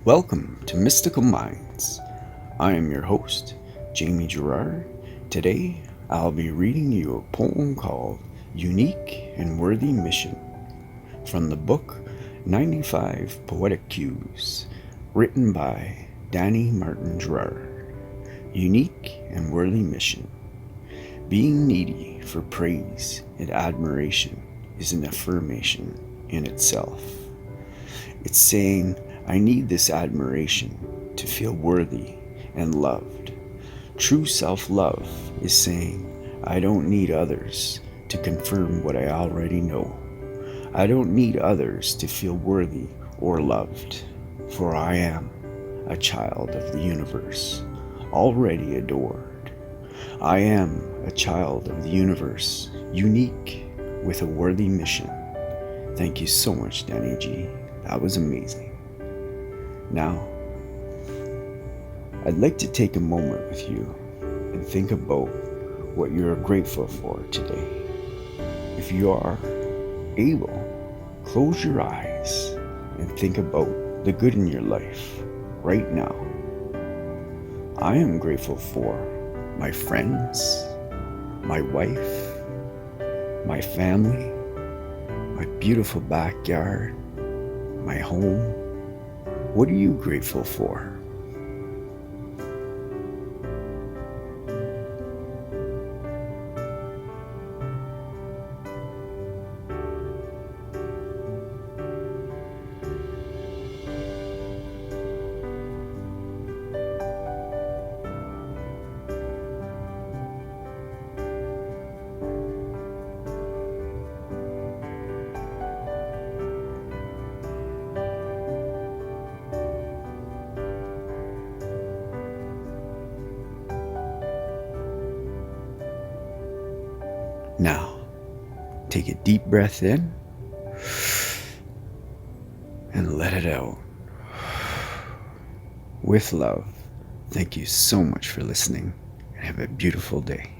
Welcome to Mystical Minds. I am your host, Jamie Girard. Today, I'll be reading you a poem called Unique and Worthy Mission from the book 95 Poetic Cues, written by Danny Martin Girard. Unique and Worthy Mission. Being needy for praise and admiration is an affirmation in itself. It's saying, I need this admiration to feel worthy and loved. True self-love is saying, I don't need others to confirm what I already know. I don't need others to feel worthy or loved, for I am a child of the universe, already adored. I am a child of the universe, unique with a worthy mission. Thank you so much, Danny G. That was amazing. Now, I'd like to take a moment with you and think about what you're grateful for today. If you are able, close your eyes and think about the good in your life right now. I am grateful for my friends, my wife, my family, my beautiful backyard, my home. What are you grateful for? Now, take a deep breath in and let it out. With love, thank you so much for listening and have a beautiful day.